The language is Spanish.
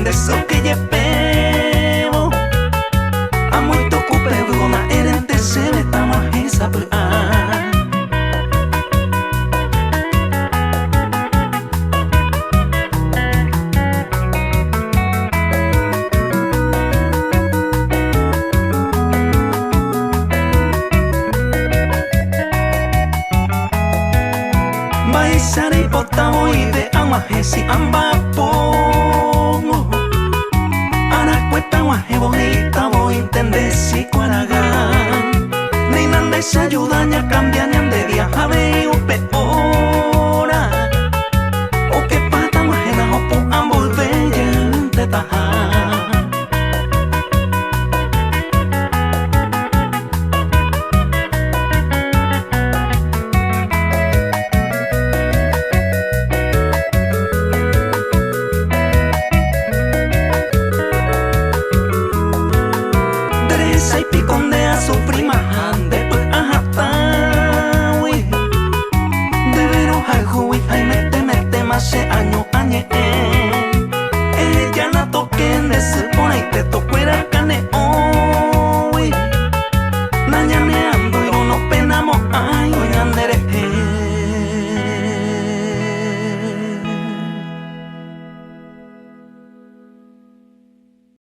so que je pebo a muito kupeu na erente se me tama hesa pu a Mai sari potamo ide ama hesi amba pongo Ana cuesta guaje bonita voy entender si cuaragan Ni nanda esa ayuda ni a cambiar ni ande viaja de un peora O que pata guaje na hopo ambos bellen te taja y piconde a su prima hande pues ajatawi de veros al juiz ay mete más año añe